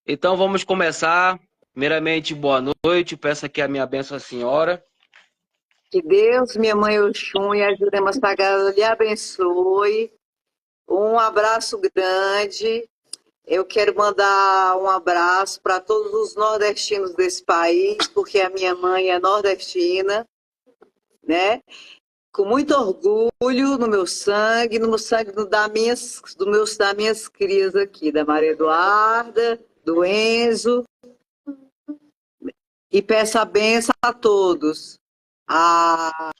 Então vamos começar. Primeiramente, boa noite. Peço aqui a minha bênção à senhora. Que Deus, minha mãe Oxum e a Jurema Sagrada lhe abençoe. Um abraço grande. Eu quero mandar um abraço para todos os nordestinos desse país, porque a minha mãe é nordestina, né? Com muito orgulho no sangue das minhas crias aqui, da Maria Eduarda, do Enzo, e peço a benção a todos. A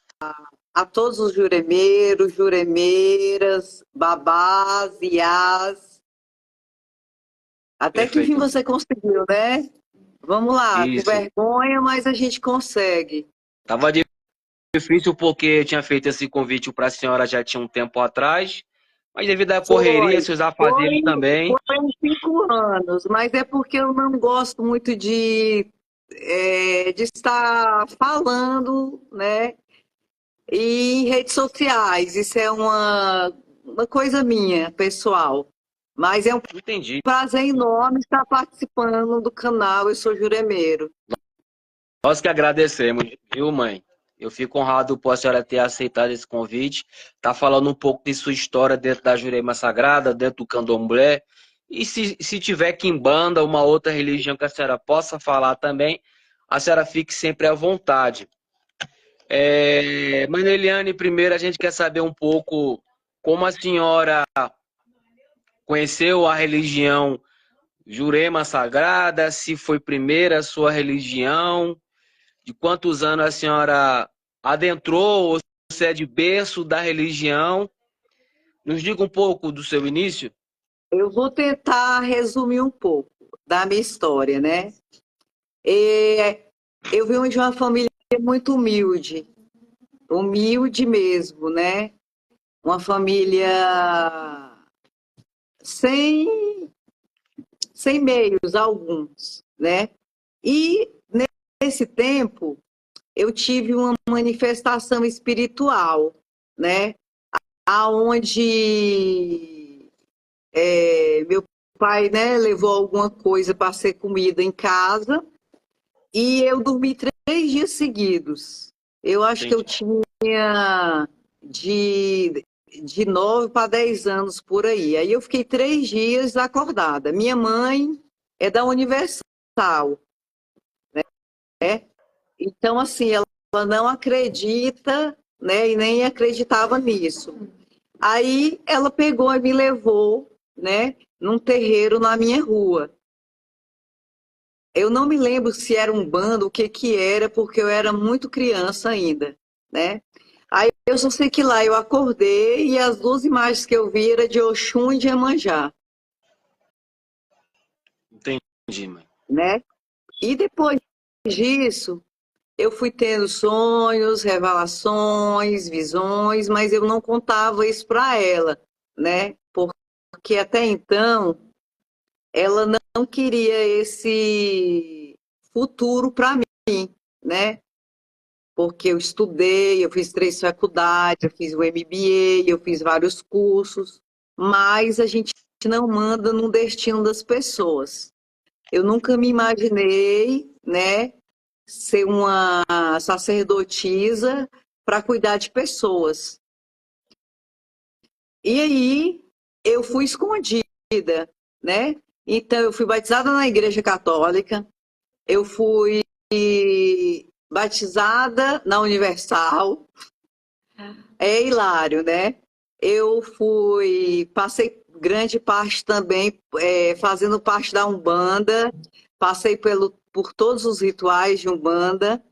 a todos os juremeiros, juremeiras, babás, iás. Até que enfim Perfeito. você conseguiu, né? Vamos lá, com Isso. vergonha, mas a gente consegue. Tava difícil porque eu tinha feito esse convite para a senhora já tinha um tempo atrás, mas devido à correria, Foi, seus foi, afazeres também. foi em 5 anos, mas é porque eu não gosto muito de estar falando, né? E em redes sociais, isso é uma coisa minha, pessoal. Mas é um Entendi. prazer enorme estar participando do canal Eu Sou Juremeiro. Nós que agradecemos, viu, mãe? Eu fico honrado por a senhora ter aceitado esse convite. Tá falando um pouco de sua história dentro da Jurema Sagrada, dentro do Candomblé. E se tiver quimbanda, uma outra religião que a senhora possa falar também, a senhora fique sempre à vontade. Maneliane, primeiro a gente quer saber um pouco como a senhora conheceu a religião Jurema Sagrada, se foi primeira a sua religião, de quantos anos a senhora adentrou, ou se é de berço da religião. Nos diga um pouco do seu início. Eu vou tentar resumir um pouco da minha história, né? É, eu venho de uma família muito humilde, humilde mesmo, né? Uma família sem, sem meios alguns, né? E nesse tempo eu tive uma manifestação espiritual, né? Aonde meu pai, né, levou alguma coisa para ser comida em casa e eu dormi 3 dias seguidos. Eu acho que eu Entendi. tinha de 9 para 10 anos por aí. Aí eu fiquei 3 dias acordada. Minha mãe é da Universal, né? Então, assim, ela não acredita, né, e nem acreditava nisso. Aí ela pegou e me levou, né, num terreiro na minha rua. Eu não me lembro se era um bando, o que que era, porque eu era muito criança ainda, né? Aí eu só sei que lá eu acordei e as duas imagens que eu vi era de Oxum e de Iemanjá, Entendi, mãe. né? E depois disso, eu fui tendo sonhos, revelações, visões, mas eu não contava isso para ela, né? Porque até então ela não queria esse futuro para mim, né? Porque eu estudei, eu fiz 3 faculdades, eu fiz o MBA, eu fiz vários cursos, mas a gente não manda no destino das pessoas. Eu nunca me imaginei, né, ser uma sacerdotisa para cuidar de pessoas. E aí eu fui escondida, né? Então eu fui batizada na Igreja Católica, eu fui batizada na Universal. É hilário, né? Passei grande parte também fazendo parte da Umbanda, passei por todos os rituais de Umbanda,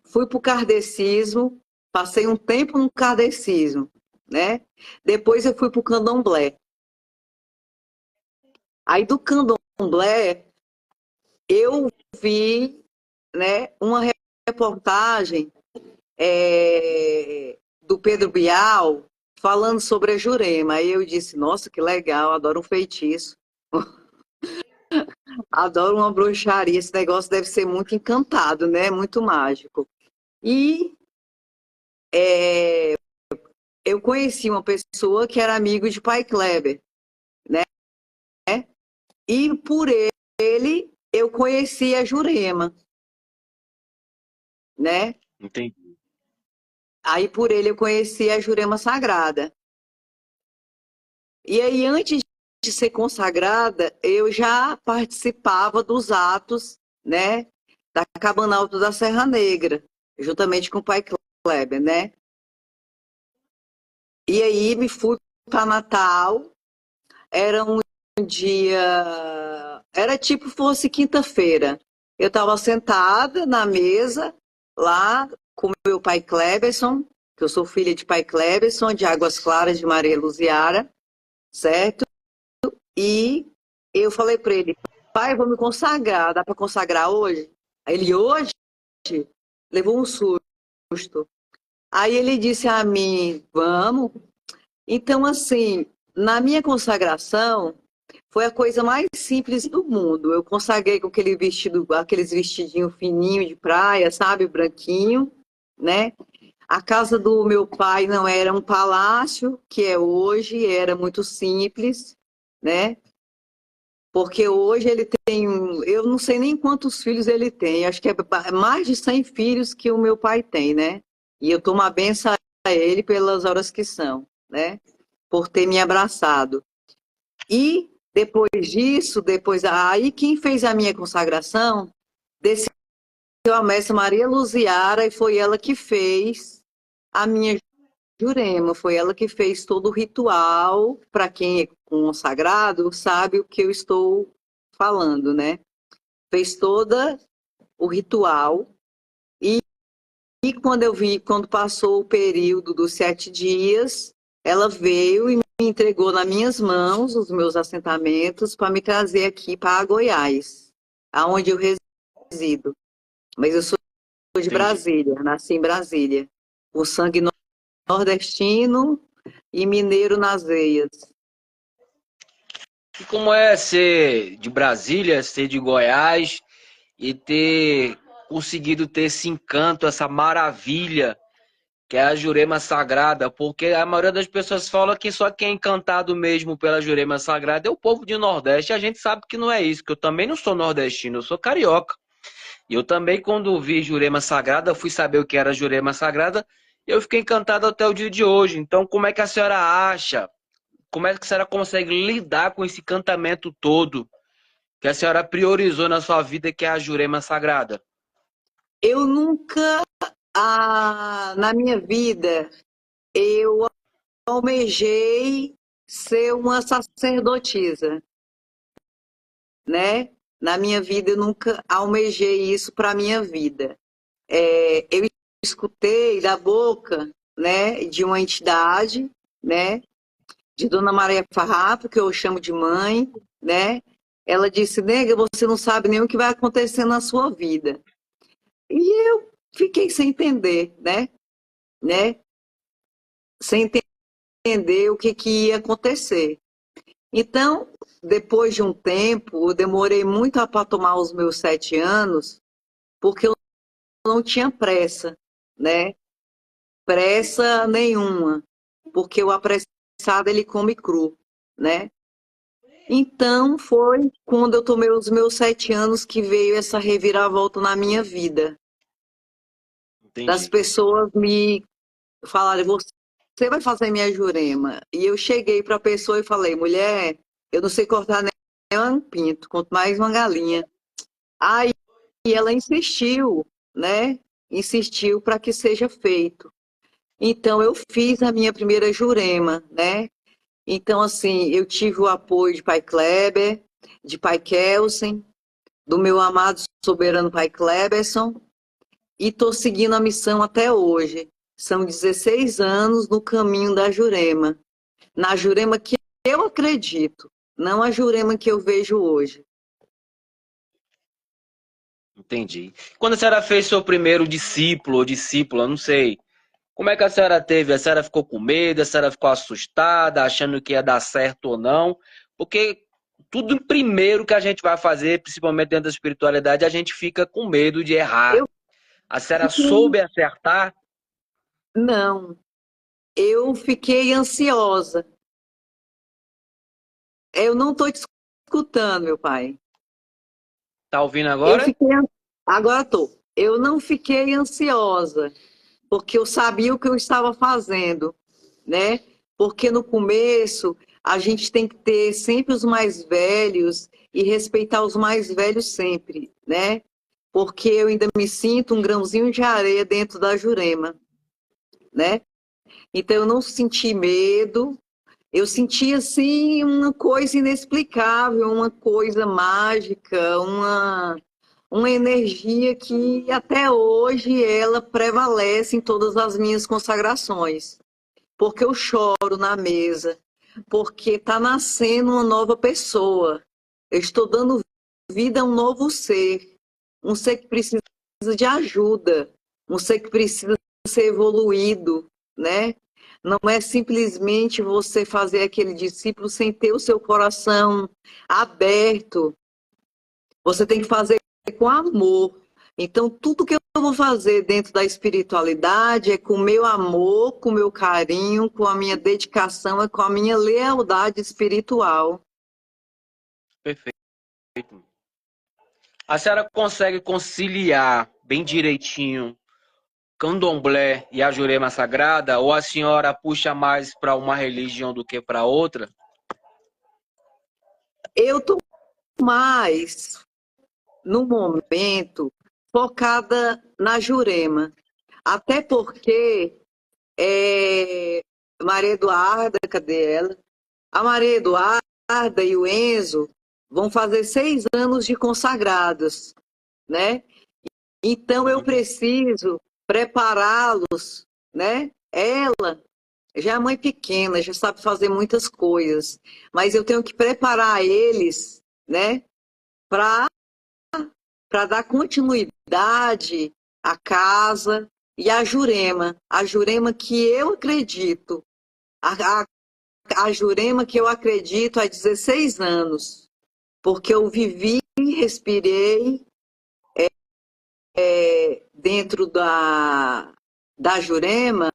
fui para o kardecismo, passei um tempo no kardecismo, né? Depois eu fui para o candomblé. Aí do candomblé eu vi, né, uma reportagem do Pedro Bial falando sobre a Jurema. Aí eu disse, nossa, que legal, adoro um feitiço, adoro uma bruxaria, esse negócio deve ser muito encantado, né? Muito mágico. E eu conheci uma pessoa que era amigo de Pai Kleber, né? E por ele conheci a Jurema, né? Entendi. Aí por ele eu conheci a Jurema Sagrada. E aí, antes de ser consagrada, eu já participava dos atos, né, da Cabana Alta da Serra Negra, juntamente com o pai Kleber, né? E aí me fui para Natal, era um dia, era tipo fosse quinta-feira. Eu estava sentada na mesa lá com meu pai Kleberson, que eu sou filha de pai Kleberson, de Águas Claras de Maria Luziara, certo? E eu falei para ele, pai, eu vou me consagrar, dá para consagrar hoje? Aí ele, hoje? Levou um susto. Aí ele disse a mim, vamos. Então, assim, na minha consagração, foi a coisa mais simples do mundo. Eu consagrei com aquele vestido, aqueles vestidinhos fininhos de praia, sabe, branquinho, né? A casa do meu pai não era um palácio, que é hoje, era muito simples, né? Porque hoje ele tem, eu não sei nem quantos filhos ele tem, acho que é mais de 100 filhos que o meu pai tem, né? E eu tomo a benção a ele pelas horas que são, né? Por ter me abraçado. E depois disso, aí quem fez a minha consagração, desceu a mestra Maria Luziara e foi ela que fez a minha Jurema, foi ela que fez todo o ritual. Para quem é consagrado, sabe o que eu estou falando, né? Fez toda o ritual e quando eu vi, quando passou o período dos 7 dias, ela veio e me entregou nas minhas mãos os meus assentamentos para me trazer aqui para Goiás, aonde eu resido. Mas eu sou de Entendi. Brasília, nasci em Brasília, com sangue nordestino e mineiro nas veias. E como é ser de Brasília, ser de Goiás e ter conseguido ter esse encanto, essa maravilha que é a Jurema Sagrada? Porque a maioria das pessoas fala que só quem é encantado mesmo pela Jurema Sagrada é o povo de Nordeste. A gente sabe que não é isso, que eu também não sou nordestino, eu sou carioca. E eu também, quando vi Jurema Sagrada, fui saber o que era Jurema Sagrada, e eu fiquei encantado até o dia de hoje. Então, como é que a senhora acha? Como é que a senhora consegue lidar com esse encantamento todo que a senhora priorizou na sua vida, que é a Jurema Sagrada? Eu nunca, na minha vida, eu almejei ser uma sacerdotisa, né? Na minha vida, eu nunca almejei isso para a minha vida. Eu escutei da boca, né, de uma entidade, né, de Dona Maria Farrapo, que eu chamo de mãe, né? Ela disse, nega, você não sabe nem o que vai acontecer na sua vida. E eu fiquei sem entender, né? Sem entender o que ia acontecer. Então, depois de um tempo, eu demorei muito para tomar os meus 7 anos, porque eu não tinha pressa, né? Pressa nenhuma, porque o apressado ele come cru, né? Então, foi quando eu tomei os meus 7 anos que veio essa reviravolta na minha vida. Das Entendi. pessoas me falarem, você vai fazer minha Jurema. E eu cheguei para a pessoa e falei, mulher, eu não sei cortar nem um pinto, quanto mais uma galinha. Aí ela insistiu, né? Insistiu para que seja feito. Então, eu fiz a minha primeira Jurema, né? Então, assim, eu tive o apoio de pai Kleber, de pai Kelsen, do meu amado soberano pai Kleberson, e estou seguindo a missão até hoje. São 16 anos no caminho da Jurema. Na Jurema que eu acredito, não a Jurema que eu vejo hoje. Entendi. Quando a senhora fez seu primeiro discípulo ou discípula, não sei, como é que a senhora teve? A senhora ficou com medo? A senhora ficou assustada, achando que ia dar certo ou não? Porque tudo primeiro que a gente vai fazer, principalmente dentro da espiritualidade, a gente fica com medo de errar. Eu A senhora fiquei, soube acertar? não, eu fiquei ansiosa. Eu não estou te escutando, meu pai. Tá ouvindo Eu agora? fiquei, agora tô. Eu não fiquei ansiosa, porque eu sabia o que eu estava fazendo, né? Porque no começo a gente tem que ter sempre os mais velhos e respeitar os mais velhos sempre, né? Porque eu ainda me sinto um grãozinho de areia dentro da Jurema, né? Então eu não senti medo, eu senti assim uma coisa inexplicável, uma coisa mágica, uma energia que até hoje ela prevalece em todas as minhas consagrações. Porque eu choro na mesa, porque está nascendo uma nova pessoa. Eu estou dando vida a um novo ser, um ser que precisa de ajuda, um ser que precisa ser evoluído, né? Não é simplesmente você fazer aquele discípulo sem ter o seu coração aberto. Você tem que fazer com amor. Então, tudo que eu vou fazer dentro da espiritualidade é com o meu amor, com o meu carinho, com a minha dedicação, é com a minha lealdade espiritual. Perfeito. A senhora consegue conciliar bem direitinho Candomblé e a Jurema Sagrada? Ou a senhora puxa mais para uma religião do que para outra? Eu estou mais, no momento, focada na Jurema. Até porque Maria Eduarda, cadê ela? A Maria Eduarda e o Enzo vão fazer 6 anos de consagrados, né? Então eu preciso prepará-los, né? Ela já é mãe pequena, já sabe fazer muitas coisas, mas eu tenho que preparar eles, né? Para dar continuidade à casa e à a Jurema que eu acredito, a, a, a Jurema que eu acredito há 16 anos, porque eu vivi, respirei dentro da Jurema,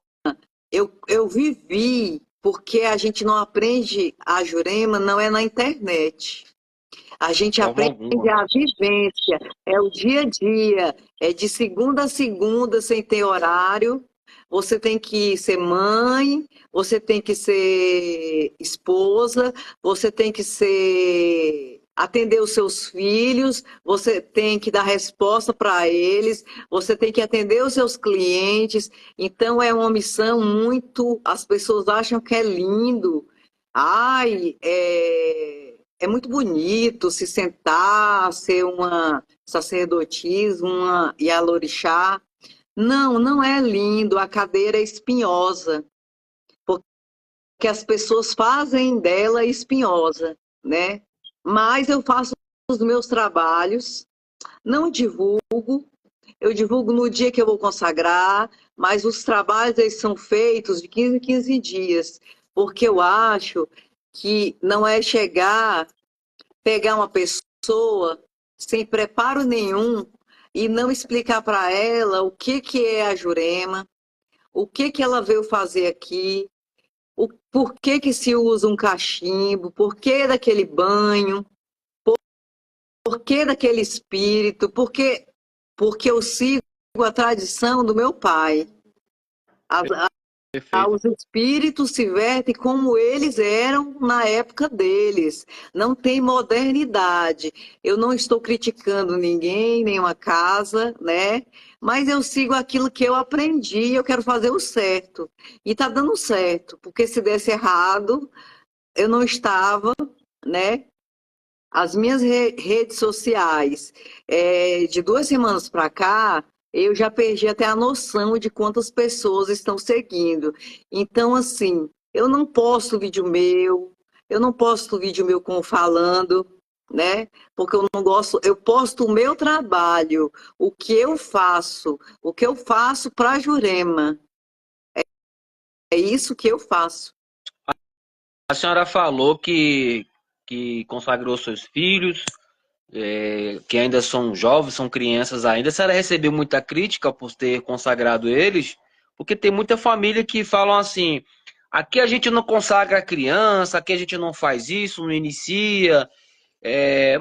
eu vivi, porque a gente não aprende a Jurema, não é na internet. A gente Forma aprende alguma. a vivência, é o dia a dia, é de segunda a segunda, sem ter horário. Você tem que ser mãe, você tem que ser esposa, você tem que ser atender os seus filhos, você tem que dar resposta para eles, você tem que atender os seus clientes. Então é uma missão muito. As pessoas acham que é lindo. Ai, é muito bonito se sentar, ser uma sacerdotisa, uma Yalorixá. Não, não é lindo, a cadeira é espinhosa, porque as pessoas fazem dela espinhosa, né? Mas eu faço os meus trabalhos, não divulgo, eu divulgo no dia que eu vou consagrar, mas os trabalhos eles são feitos de 15 em 15 dias, porque eu acho que não é chegar pegar uma pessoa sem preparo nenhum e não explicar para ela o que é a Jurema, o que ela veio fazer aqui, por que se usa um cachimbo, por que daquele banho, por que daquele espírito, porque eu sigo a tradição do meu pai. Perfeito. Os espíritos se vertem como eles eram na época deles. Não tem modernidade. Eu não estou criticando ninguém, nenhuma casa, né? Mas eu sigo aquilo que eu aprendi, eu quero fazer o certo. E está dando certo, porque se desse errado, eu não estava, né? As minhas redes sociais, de 2 semanas para cá, eu já perdi até a noção de quantas pessoas estão seguindo. Então, assim, eu não posto vídeo meu, eu não posto vídeo meu como falando, né? Porque eu não gosto, eu posto o meu trabalho, o que eu faço para Jurema. É isso que eu faço. A senhora falou que consagrou seus filhos, que ainda são jovens, são crianças ainda. A senhora recebeu muita crítica por ter consagrado eles? Porque tem muita família que falam assim: aqui a gente não consagra a criança, aqui a gente não faz isso, não inicia.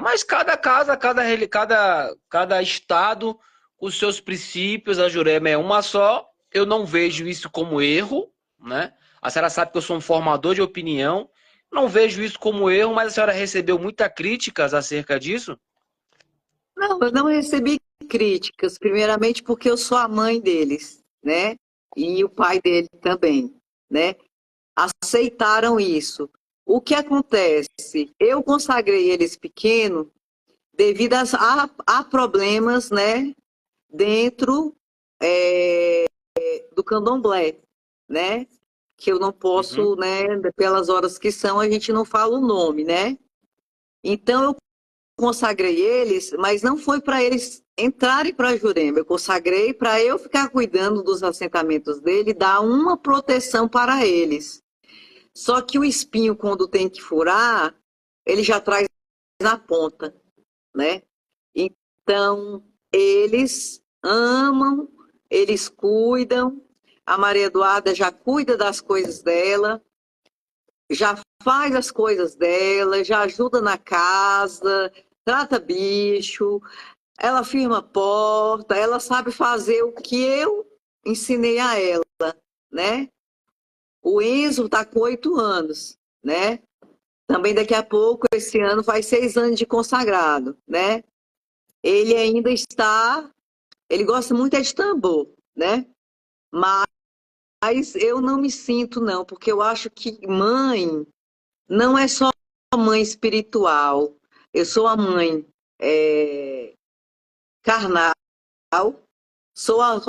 Mas cada casa, cada estado, os seus princípios, a Jurema é uma só. Eu não vejo isso como erro, né? A senhora sabe que eu sou um formador de opinião. Não vejo isso como erro, mas a senhora recebeu muitas críticas acerca disso? Não, eu não recebi críticas, primeiramente porque eu sou a mãe deles, né? E o pai dele também, né? Aceitaram isso. O que acontece? Eu consagrei eles pequeno devido a problemas, né? Dentro do candomblé, né? Que eu não Uhum. posso, né? Pelas horas que são, a gente não fala o nome, né? Então eu consagrei eles, mas não foi para eles entrarem para Jurema. Eu consagrei para eu ficar cuidando dos assentamentos dele, dar uma proteção para eles. Só que o espinho, quando tem que furar, ele já traz na ponta, né? Então, eles amam, eles cuidam. A Maria Eduarda já cuida das coisas dela, já faz as coisas dela, já ajuda na casa, trata bicho, ela firma porta, ela sabe fazer o que eu ensinei a ela, né? O Enzo está com 8 anos, né? Também daqui a pouco, esse ano, faz 6 anos de consagrado, né? Ele ainda está, ele gosta muito é de tambor, né? Mas eu não me sinto, não, porque eu acho que mãe não é só mãe espiritual. Eu sou a mãe carnal, sou a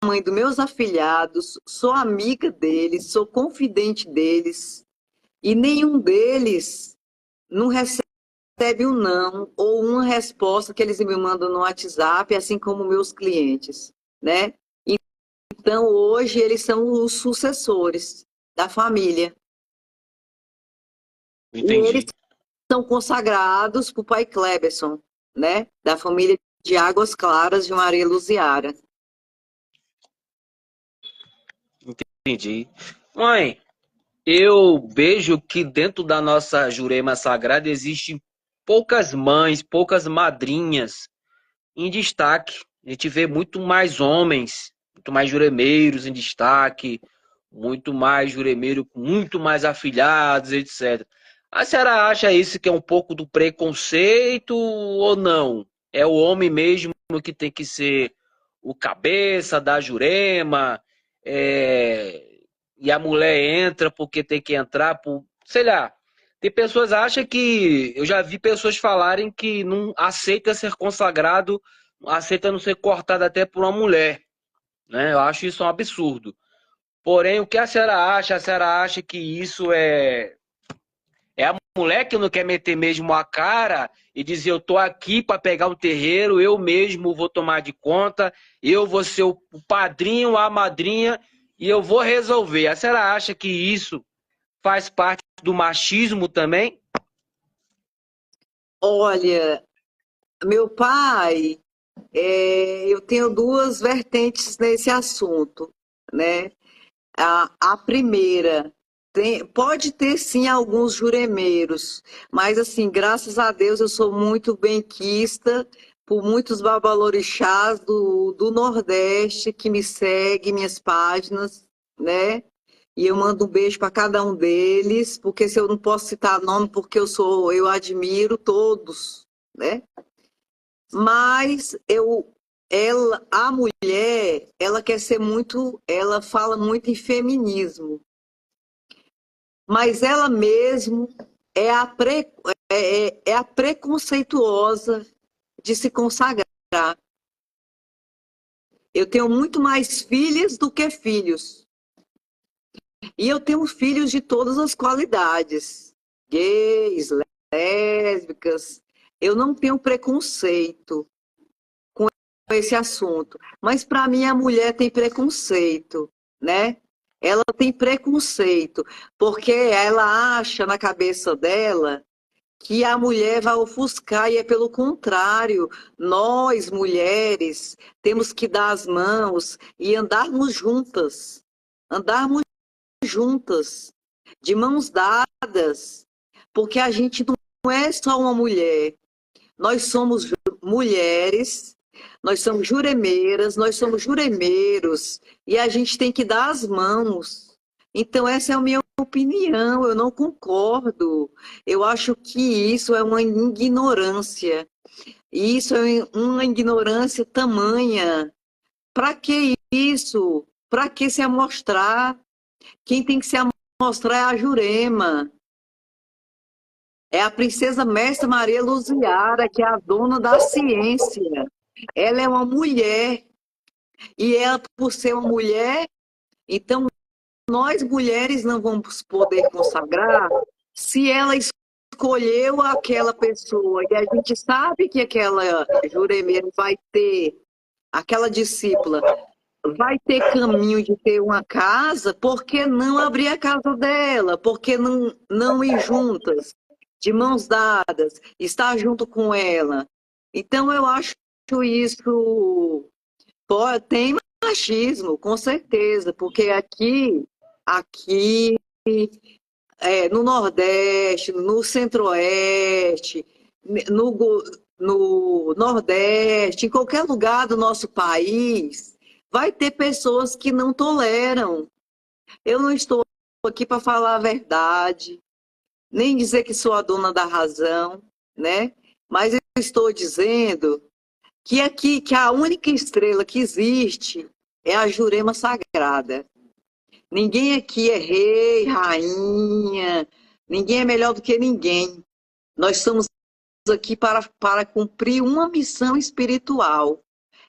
mãe dos meus afilhados, sou amiga deles, sou confidente deles, e nenhum deles não recebe um não ou uma resposta que eles me mandam no WhatsApp, assim como meus clientes, né? Então, hoje, eles são os sucessores da família. E eles Entendi. são consagrados por pai Kleberson, né? Da família de Águas Claras de Maria Luziara. Entendi. Mãe, eu vejo que dentro da nossa Jurema Sagrada existem poucas mães, poucas madrinhas em destaque. A gente vê muito mais homens, muito mais juremeiros em destaque, muito mais juremeiro, muito mais afilhados, etc. A senhora acha isso que é um pouco do preconceito ou não? É o homem mesmo que tem que ser o cabeça da Jurema, e a mulher entra porque tem que entrar, sei lá. Tem pessoas que acham que. Eu já vi pessoas falarem que não aceita ser consagrado, aceita não ser cortado até por uma mulher. Né? Eu acho isso um absurdo. Porém, o que a senhora acha? A senhora acha que isso é a mulher que não quer meter mesmo a cara e dizer eu tô aqui para pegar um terreiro, eu mesmo vou tomar de conta, eu vou ser o padrinho, a madrinha e eu vou resolver. A senhora acha que isso faz parte do machismo também? Olha, meu pai, eu tenho duas vertentes nesse assunto, né? A primeira, pode ter sim alguns juremeiros, mas assim, graças a Deus eu sou muito benquista por muitos babalorixás do Nordeste que me seguem, minhas páginas, né? E eu mando um beijo para cada um deles, porque se eu não posso citar nome, porque eu admiro todos, né? Mas a mulher, ela quer ser muito, ela fala muito em feminismo, mas ela mesmo é a preconceituosa de se consagrar. Eu tenho muito mais filhas do que filhos. E eu tenho filhos de todas as qualidades. Gays, lésbicas. Eu não tenho preconceito com esse assunto. Mas para mim a mulher tem preconceito, né? Ela tem preconceito, porque ela acha na cabeça dela que a mulher vai ofuscar, e é pelo contrário. Nós, mulheres, temos que dar as mãos e andarmos juntas, de mãos dadas, porque a gente é só uma mulher. Nós somos mulheres, nós somos juremeiras, nós somos juremeiros, e a gente tem que dar as mãos. Então, essa é a minha opinião, eu não concordo. Eu acho que isso é uma ignorância. E isso é uma ignorância tamanha. Para que isso? Para que se amostrar? Quem tem que se amostrar é a Jurema. É a princesa mestra Maria Luziara, que é a dona da ciência. Ela é uma mulher. E ela, por ser uma mulher, então nós mulheres não vamos poder consagrar se ela escolheu aquela pessoa. E a gente sabe que aquela juremeira vai ter, aquela discípula, vai ter caminho de ter uma casa, por que não abrir a casa dela? Por que não ir juntas, de mãos dadas, estar junto com ela? Então, eu acho isso. Tem machismo, com certeza, porque aqui no Nordeste, no Centro-Oeste, no, no Nordeste, em qualquer lugar do nosso país, vai ter pessoas que não toleram. Eu não estou aqui para falar a verdade, nem dizer que sou a dona da razão, né? Mas eu estou dizendo que aqui, que a única estrela que existe é a Jurema Sagrada. Ninguém aqui é rei, rainha, ninguém é melhor do que ninguém. Nós estamos aqui para cumprir uma missão espiritual.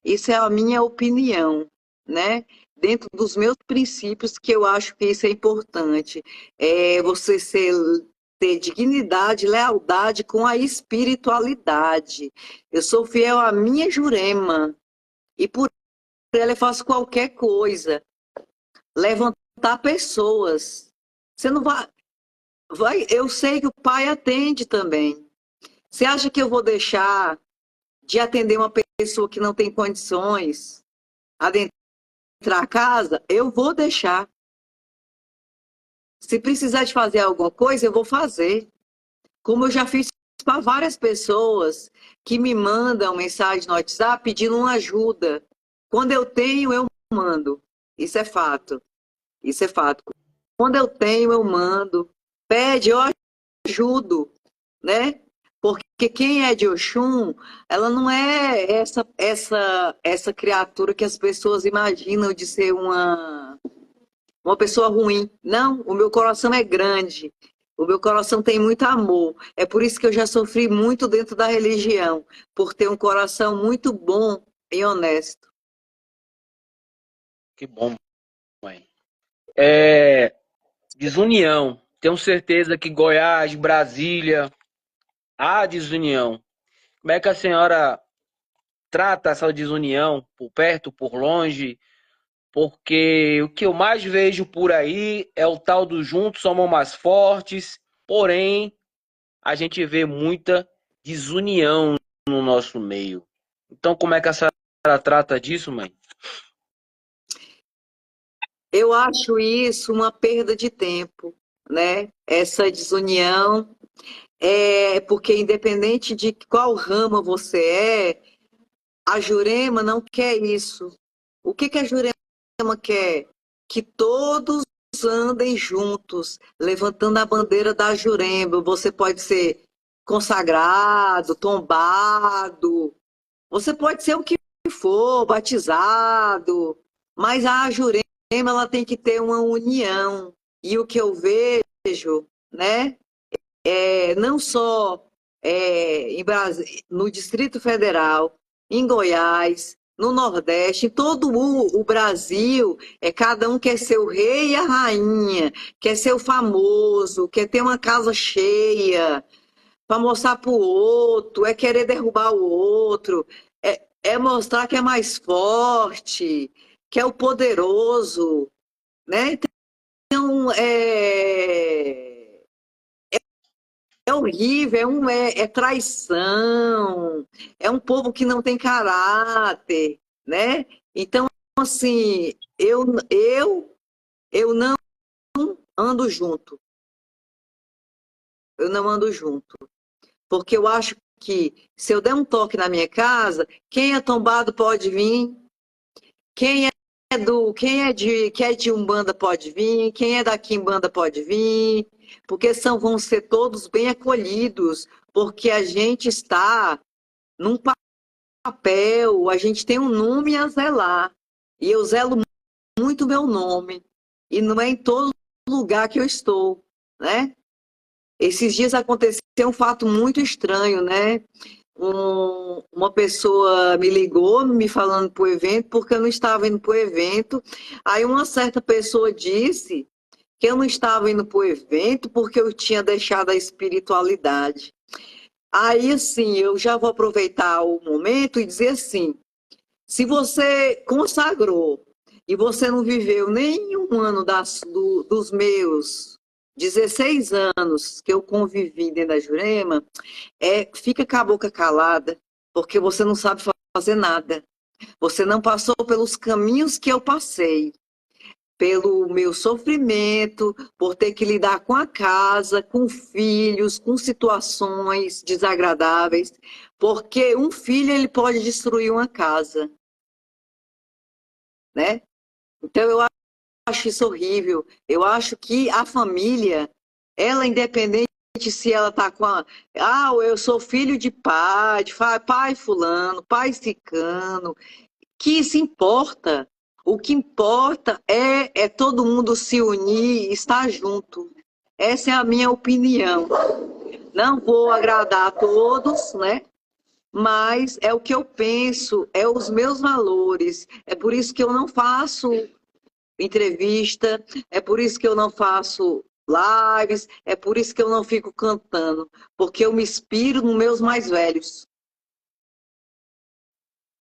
Isso é a minha opinião, né? Dentro dos meus princípios, que eu acho que isso é importante. É você ter dignidade, lealdade com a espiritualidade. Eu sou fiel à minha Jurema e por ela eu faço qualquer coisa. Levantar pessoas. Você não eu sei que o pai atende também. Você acha que eu vou deixar de atender uma pessoa que não tem condições adentrar a casa? Eu vou deixar. Se precisar de fazer alguma coisa, eu vou fazer. Como eu já fiz para várias pessoas que me mandam mensagem no WhatsApp pedindo uma ajuda. Quando eu tenho, eu mando. Isso é fato. Isso é fato. Quando eu tenho, eu mando. Pede, eu ajudo, né? Porque quem é de Oxum, ela não é essa criatura que as pessoas imaginam de ser uma pessoa ruim. Não, o meu coração é grande. O meu coração tem muito amor. É por isso que eu já sofri muito dentro da religião, por ter um coração muito bom e honesto. Que bom, mãe. Desunião. Tenho certeza que Goiás, Brasília, há desunião. Como é que a senhora trata essa desunião, por perto, por longe? Porque o que eu mais vejo por aí é o tal do juntos somos mais fortes, porém a gente vê muita desunião no nosso meio. Então, como é que a senhora trata disso, mãe? Eu acho isso uma perda de tempo, né? Essa desunião é porque independente de qual rama você a Jurema não quer isso. O que a Jurema quer? Que todos andem juntos, levantando a bandeira da Jurema. Você pode ser consagrado, tombado, você pode ser o que for, batizado, mas a Jurema ela tem que ter uma união. E o que eu vejo, né, não só no Distrito Federal, em Goiás, no Nordeste, em todo o Brasil, cada um quer ser o rei e a rainha, quer ser o famoso, quer ter uma casa cheia, para mostrar para o outro, é querer derrubar o outro, é mostrar que é mais forte, que é o poderoso, né? Então, é horrível, é traição, é um povo que não tem caráter, né? Então, assim, eu não ando junto. Eu não ando junto. Porque eu acho que se eu der um toque na minha casa, quem é tombado pode vir, quem é de Umbanda pode vir, quem é da Quimbanda pode vir, porque vão ser todos bem acolhidos, porque a gente está num papel, a gente tem um nome a zelar. E eu zelo muito o meu nome. E não é em todo lugar que eu estou, né? Esses dias aconteceu um fato muito estranho, né? Uma pessoa me ligou me falando para o evento, porque eu não estava indo para o evento. Aí uma certa pessoa disse que eu não estava indo para o evento porque eu tinha deixado a espiritualidade. Aí, assim, eu já vou aproveitar o momento e dizer assim, se você consagrou e você não viveu nem um ano dos meus 16 anos que eu convivi dentro da Jurema, fica com a boca calada, porque você não sabe fazer nada. Você não passou pelos caminhos que eu passei, pelo meu sofrimento, por ter que lidar com a casa, com filhos, com situações desagradáveis, porque um filho ele pode destruir uma casa, né? Então eu acho isso horrível. Eu acho que a família, ela independente se ela tá com eu sou filho de pai fulano, pai cicano, que se importa? O que importa é todo mundo se unir e estar junto. Essa é a minha opinião. Não vou agradar a todos, né? Mas é o que eu penso, é os meus valores. É por isso que eu não faço entrevista, é por isso que eu não faço lives, é por isso que eu não fico cantando, porque eu me inspiro nos meus mais velhos.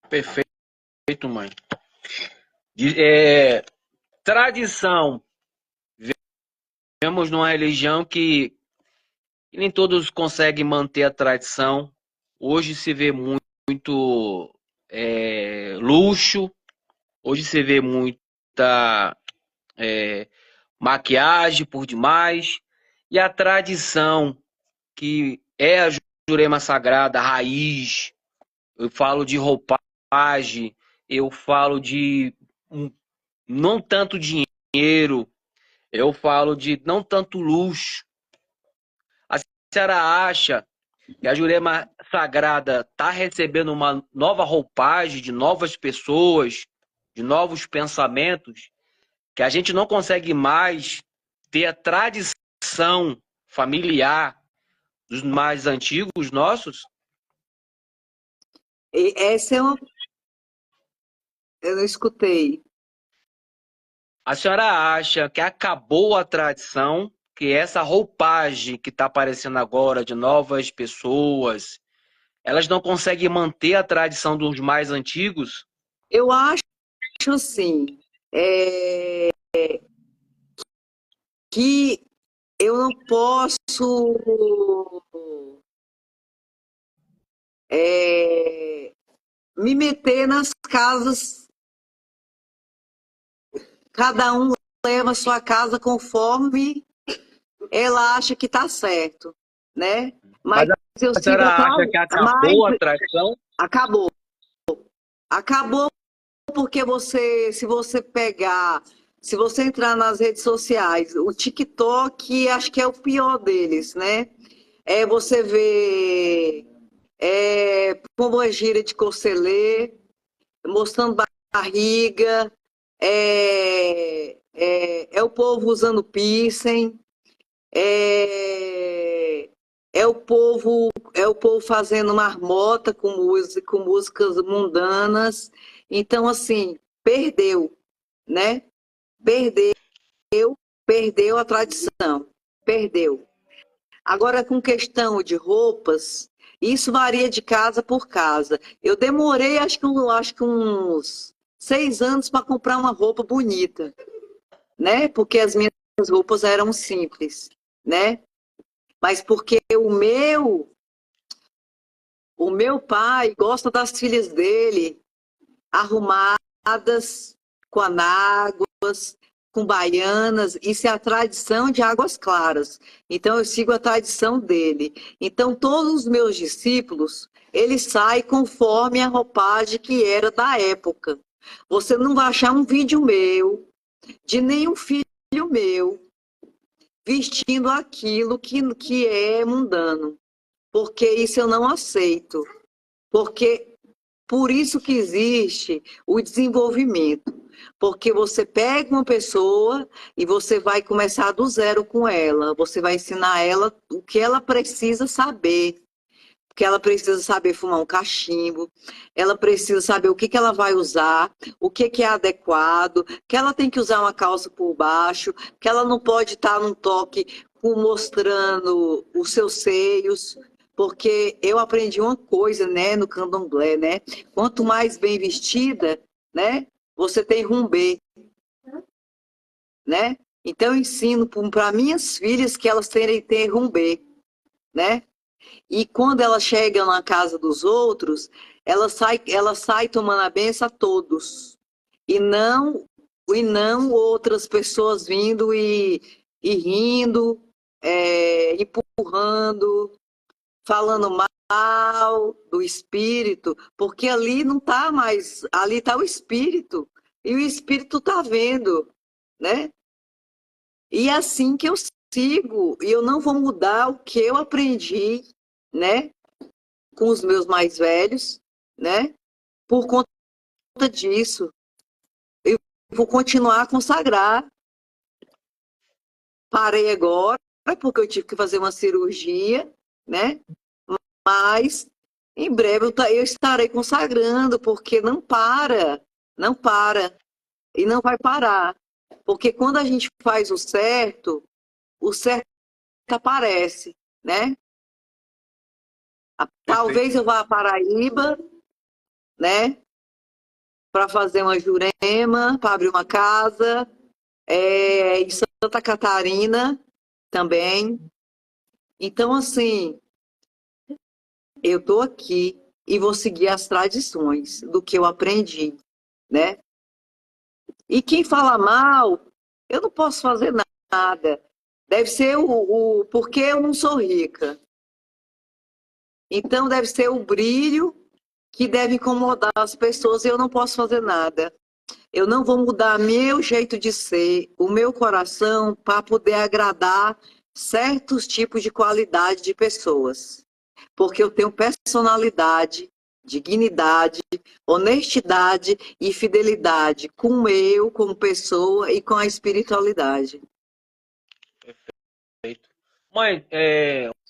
Perfeito, mãe. Tradição. Vemos numa religião que nem todos conseguem manter a tradição. Hoje se vê muito luxo, hoje se vê muita maquiagem por demais. E a tradição, que é a Jurema Sagrada, a raiz, eu falo de roupagem, eu falo de não tanto dinheiro, eu falo de não tanto luxo. A senhora acha que a Jurema Sagrada está recebendo uma nova roupagem de novas pessoas, de novos pensamentos, que a gente não consegue mais ter a tradição familiar dos mais antigos nossos? E essa é uma. Eu não escutei. A senhora acha que acabou a tradição, que essa roupagem que está aparecendo agora de novas pessoas, elas não conseguem manter a tradição dos mais antigos? Eu acho assim, que eu não posso me meter nas casas, cada um leva a sua casa conforme ela acha que está certo, né? Mas eu A sigo senhora acha que acabou a tradição? acabou. Acabou porque se você entrar nas redes sociais, o TikTok acho que é o pior deles, né? Você vê pomba gira de corcelê, mostrando barriga, o povo usando piercing, é, é o povo fazendo marmota com músicas mundanas. Então, assim, perdeu, né? Perdeu, perdeu a tradição, perdeu. Agora, com questão de roupas, isso varia de casa por casa. Eu demorei, acho que uns 6 anos para comprar uma roupa bonita, né? Porque as minhas roupas eram simples, né? Mas porque o meu pai gosta das filhas dele arrumadas, com anáguas, com baianas, isso é a tradição de Águas Claras. Então, eu sigo a tradição dele. Então, todos os meus discípulos, eles saem conforme a roupagem que era da época. Você não vai achar um vídeo meu, de nenhum filho meu, vestindo aquilo que é mundano. Porque isso eu não aceito. Porque por isso que existe o desenvolvimento. Porque você pega uma pessoa e você vai começar do zero com ela. Você vai ensinar ela o que ela precisa saber. Porque ela precisa saber fumar um cachimbo, ela precisa saber o que ela vai usar, o que é adequado, que ela tem que usar uma calça por baixo, que ela não pode estar num toque mostrando os seus seios, porque eu aprendi uma coisa, né, no candomblé, né? Quanto mais bem vestida, né, você tem rumbê, né? Então eu ensino para minhas filhas que elas terem ter rumbê, né? E quando ela chega na casa dos outros, ela sai tomando a benção a todos. E não outras pessoas vindo e rindo, empurrando, falando mal do espírito, porque ali não está mais, ali está o espírito, e o espírito está vendo, né? E é assim que eu sigo, e eu não vou mudar o que eu aprendi, né, com os meus mais velhos, né, por conta disso. Eu vou continuar a consagrar. Parei agora, porque eu tive que fazer uma cirurgia, né, mas em breve eu estarei consagrando, porque não para, não para, e não vai parar. Porque quando a gente faz o certo aparece, né? Perfeito. Talvez eu vá à Paraíba, né? Para fazer uma Jurema, para abrir uma casa. Em Santa Catarina também. Então, assim, eu estou aqui e vou seguir as tradições do que eu aprendi, né? E quem fala mal, eu não posso fazer nada. Deve ser porque eu não sou rica. Então, deve ser o brilho que deve incomodar as pessoas e eu não posso fazer nada. Eu não vou mudar meu jeito de ser, o meu coração, para poder agradar certos tipos de qualidade de pessoas. Porque eu tenho personalidade, dignidade, honestidade e fidelidade com eu, como pessoa e com a espiritualidade. Perfeito. Mãe,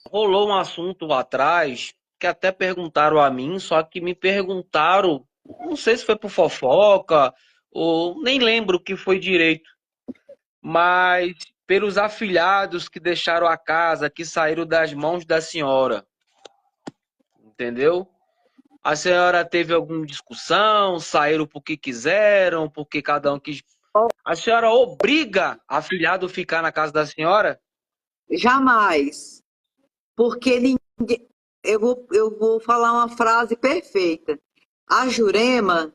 rolou um assunto atrás que até perguntaram a mim, só que me perguntaram, não sei se foi por fofoca ou nem lembro o que foi direito, mas pelos afilhados que deixaram a casa, que saíram das mãos da senhora, entendeu? A senhora teve alguma discussão, saíram porque quiseram, porque cada um quis. A senhora obriga afilhado a ficar na casa da senhora? Jamais. Porque ninguém. Eu vou falar uma frase perfeita. A Jurema,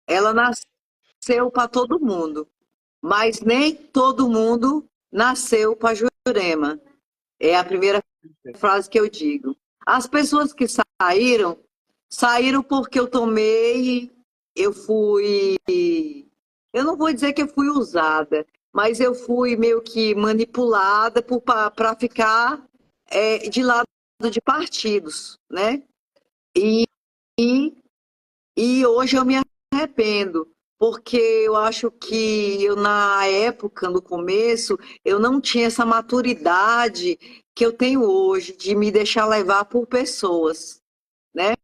ela nasceu para todo mundo, mas nem todo mundo nasceu para Jurema. É a primeira frase que eu digo. As pessoas que saíram, saíram porque eu tomei, eu fui. Eu não vou dizer que eu fui usada, mas eu fui meio que manipulada para ficar de lado de partidos, né? E, e hoje eu me arrependo, porque eu acho que eu, na época, no começo, eu não tinha essa maturidade que eu tenho hoje, de me deixar levar por pessoas, né?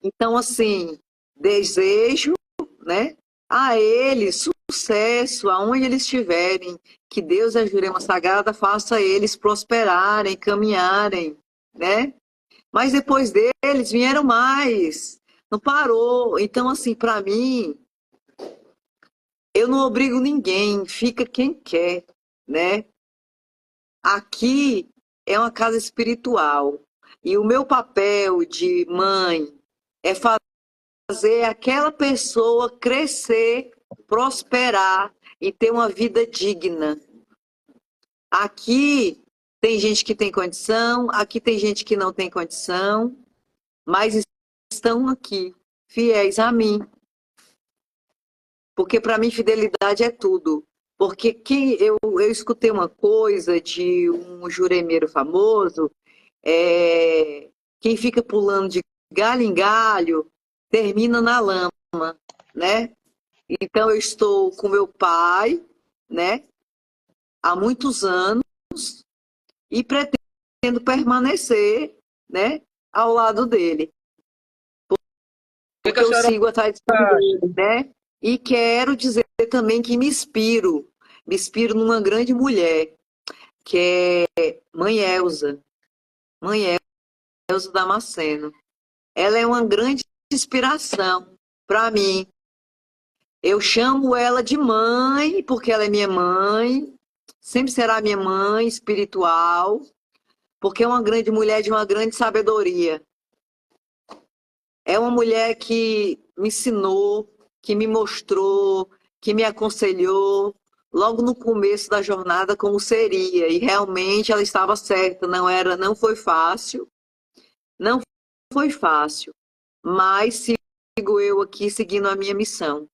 Então, assim, desejo, né, a eles sucesso, aonde eles estiverem, que Deus e a Jurema Sagrada faça eles prosperarem, caminharem, né? Mas depois deles vieram mais, não parou. Então, assim, para mim, eu não obrigo ninguém, fica quem quer, né? Aqui é uma casa espiritual e o meu papel de mãe é fazer aquela pessoa crescer, prosperar e ter uma vida digna. Aqui tem gente que tem condição, aqui tem gente que não tem condição, mas estão aqui, fiéis a mim. Porque para mim fidelidade é tudo. Porque eu escutei uma coisa de um juremeiro famoso, quem fica pulando de galho em galho termina na lama, né? Então eu estou com meu pai, né? Há muitos anos e pretendo permanecer, né? Ao lado dele, Que porque a eu senhora sigo a tradição acha? dele, né? E quero dizer também que me inspiro numa grande mulher, que é Mãe Elza, Mãe Elza Damasceno. Ela é uma grande inspiração para mim. Eu chamo ela de mãe, porque ela é minha mãe, sempre será minha mãe espiritual, porque é uma grande mulher de uma grande sabedoria. É uma mulher que me ensinou, que me mostrou, que me aconselhou logo no começo da jornada como seria. E realmente ela estava certa, não foi fácil, não foi fácil, mas sigo eu aqui seguindo a minha missão.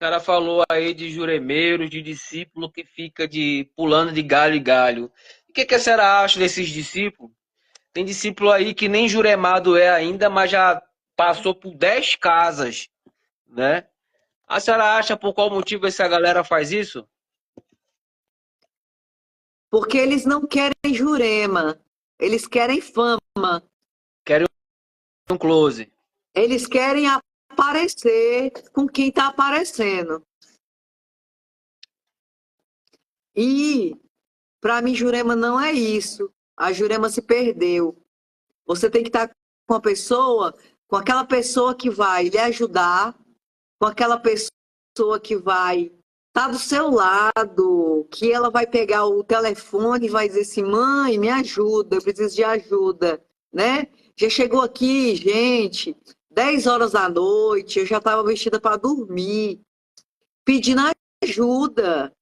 A senhora falou aí de juremeiros, de discípulo que fica de pulando de galho em galho. O que a senhora acha desses discípulos? Tem discípulo aí que nem juremado é ainda, mas já passou por 10 casas, né? A senhora acha por qual motivo essa galera faz isso? Porque eles não querem jurema, eles querem fama, Querem um close. eles querem aparecer com quem está aparecendo. E para mim, Jurema não é isso. A Jurema se perdeu. Você tem que estar com a pessoa, com aquela pessoa que vai lhe ajudar, com aquela pessoa que vai estar do seu lado, que ela vai pegar o telefone e vai dizer assim: mãe, me ajuda, eu preciso de ajuda, né? Já chegou aqui, gente, 10 horas da noite, eu já estava vestida para dormir, pedindo ajuda.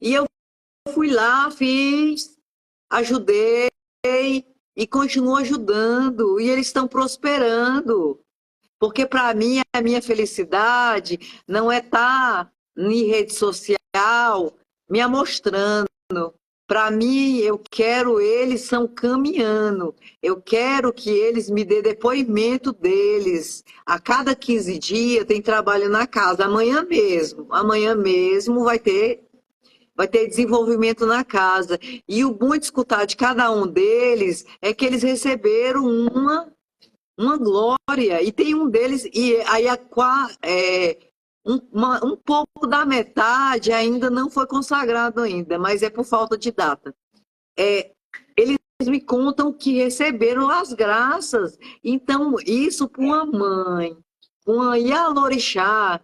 E eu fui lá, fiz, ajudei e continuo ajudando. E eles estão prosperando. Porque para mim, a minha felicidade não é estar em rede social me amostrando. Para mim, eu quero eles são caminhando. Eu quero que eles me dê depoimento deles. A cada 15 dias tem trabalho na casa. Amanhã mesmo vai ter desenvolvimento na casa. E o bom de escutar de cada um deles é que eles receberam uma glória. E tem um deles, e aí um pouco da metade ainda não foi consagrado ainda, mas é por falta de data. Eles me contam que receberam as graças. Então, isso para uma mãe, uma Ialorixá,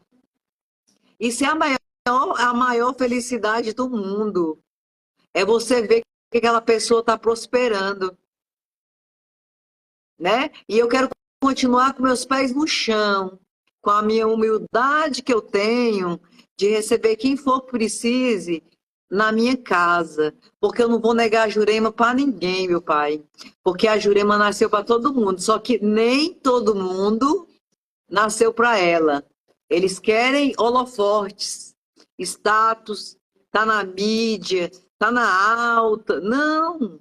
isso é a maior felicidade do mundo. É você ver que aquela pessoa está prosperando, né? E eu quero continuar com meus pés no chão, com a minha humildade que eu tenho de receber quem for que precise na minha casa, porque eu não vou negar a Jurema para ninguém, meu pai, porque a Jurema nasceu para todo mundo, só que nem todo mundo nasceu para ela. Eles querem holofortes, status, tá na mídia, tá na alta. Não,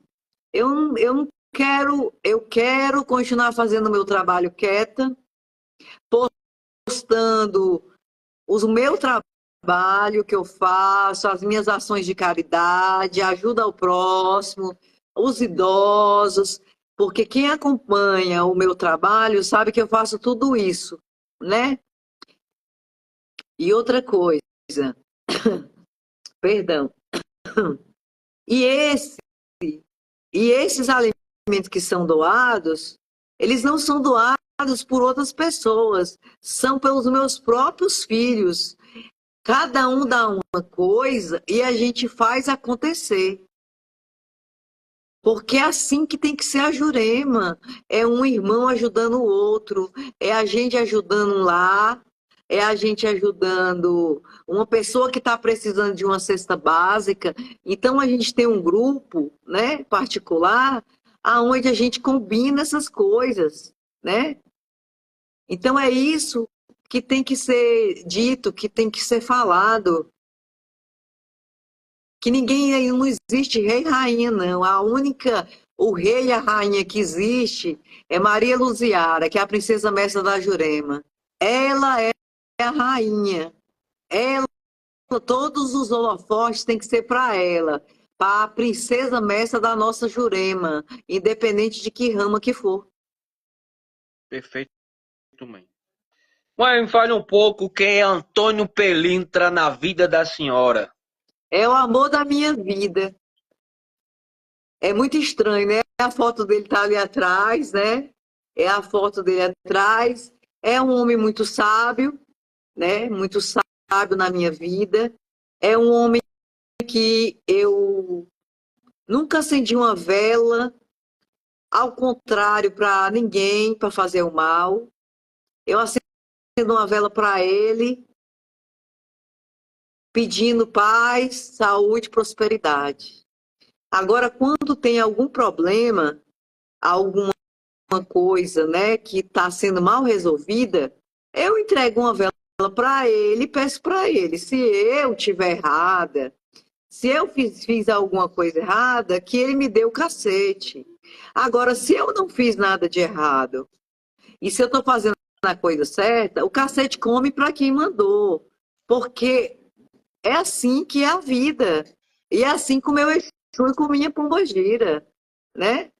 eu não quero, eu quero continuar fazendo o meu trabalho quieta, postando o meu trabalho que eu faço, as minhas ações de caridade, ajuda ao próximo, os idosos, porque quem acompanha o meu trabalho sabe que eu faço tudo isso, né? E outra coisa, perdão. E esse e esses alimentos que são doados, eles não são doados por outras pessoas, são pelos meus próprios filhos. Cada um dá uma coisa e a gente faz acontecer. Porque é assim que tem que ser a Jurema. É um irmão ajudando o outro, é a gente ajudando um lá, é a gente ajudando uma pessoa que está precisando de uma cesta básica. Então, a gente tem um grupo, né, particular, aonde a gente combina essas coisas, né? Então, é isso que tem que ser dito, que tem que ser falado. Que ninguém, não existe rei e rainha, não. O rei e a rainha que existe é Maria Luziara, que é a princesa mestra da Jurema. Ela é a rainha. Ela, todos os holofotes têm que ser para ela, para a princesa mestra da nossa Jurema, independente de que rama que for. Perfeito, mãe. Mãe, me fale um pouco quem é Antônio Pelintra na vida da senhora. É o amor da minha vida. É muito estranho, né? A foto dele tá ali atrás, né? É a foto dele atrás. É um homem muito sábio, né? Muito sábio na minha vida. É um homem que eu nunca acendi uma vela, ao contrário, para ninguém, para fazer o mal. Eu acendo uma vela para ele, pedindo paz, saúde, prosperidade. Agora, quando tem algum problema, alguma coisa, né, que está sendo mal resolvida, eu entrego uma vela para ele e peço para ele, se eu tiver errada, se eu fiz alguma coisa errada, que ele me dê o cacete. Agora, se eu não fiz nada de errado, e se eu estou fazendo a coisa certa, o cacete come para quem mandou. Porque é assim que é a vida. E é assim como eu fui com minha pombogira, né?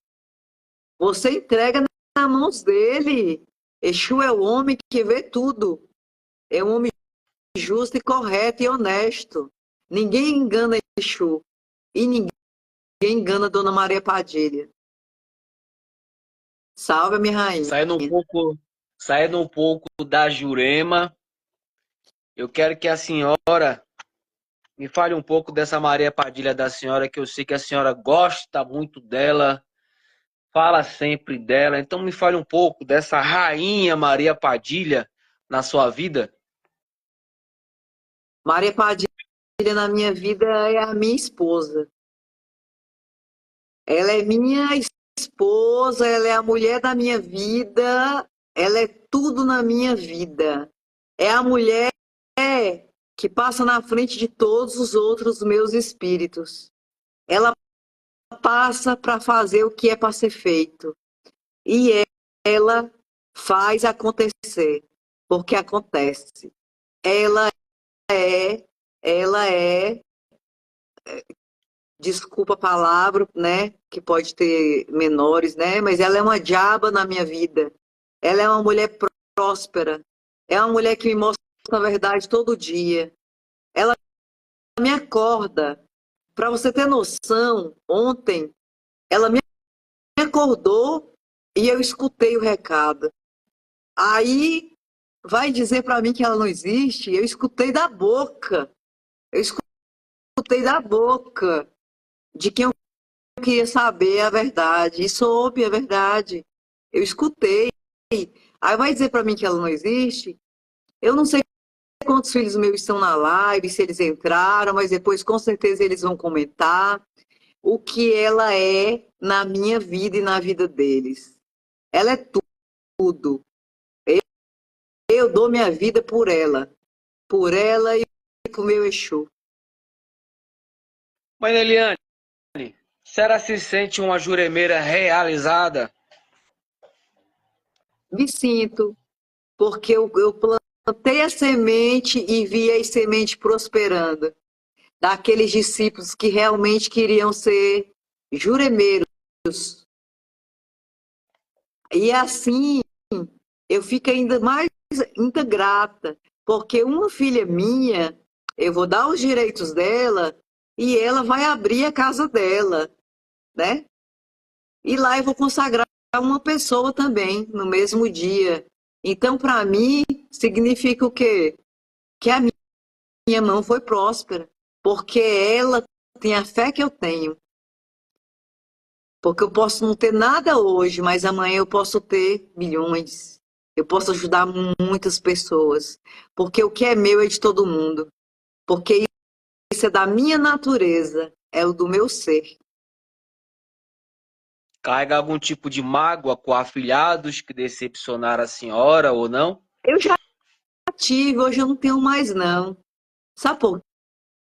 Você entrega nas mãos dele. Exu é o homem que vê tudo. É um homem justo e correto e honesto. Ninguém engana Exu. E ninguém engana Dona Maria Padilha. Salve, minha rainha. Saindo um pouco da Jurema, eu quero que a senhora me fale um pouco dessa Maria Padilha da senhora, que eu sei que a senhora gosta muito dela, fala sempre dela. Então me fale um pouco dessa rainha Maria Padilha na sua vida. Maria Padilha na minha vida é a minha esposa. Ela é minha esposa, ela é a mulher da minha vida, ela é tudo na minha vida. É a mulher que passa na frente de todos os outros meus espíritos. Ela passa para fazer o que é para ser feito. E ela faz acontecer, porque acontece. Ela ela é, desculpa a palavra, né, que pode ter menores, né, mas ela é uma diaba na minha vida. Ela é uma mulher próspera. É uma mulher que me mostra a verdade todo dia. Ela me acorda. Para você ter noção, ontem ela me acordou e eu escutei o recado. Aí vai dizer para mim que ela não existe? Eu escutei da boca. Eu escutei da boca de quem eu queria saber a verdade. E soube a verdade. Eu escutei. Aí vai dizer para mim que ela não existe? Eu não sei quantos filhos meus estão na live, se eles entraram, mas depois com certeza eles vão comentar o que ela é na minha vida e na vida deles. Ela é tudo. Eu dou minha vida por ela e por meu Exu. Mãe Eliane, a senhora se sente uma juremeira realizada? Me sinto, porque eu plantei a semente e vi a semente prosperando. Daqueles discípulos que realmente queriam ser juremeiros. E assim, eu fico ainda grata, porque uma filha minha, eu vou dar os direitos dela e ela vai abrir a casa dela, né? E lá eu vou consagrar uma pessoa também no mesmo dia. Então, para mim, significa o quê? Que a minha mão foi próspera, porque ela tem a fé que eu tenho. Porque eu posso não ter nada hoje, mas amanhã eu posso ter milhões. eu posso ajudar muitas pessoas, porque o que é meu é de todo mundo, porque isso é da minha natureza, é o do meu ser. Carrega algum tipo de mágoa com afilhados que decepcionaram a senhora ou não? Eu já tive, hoje eu não tenho mais não. Sabe por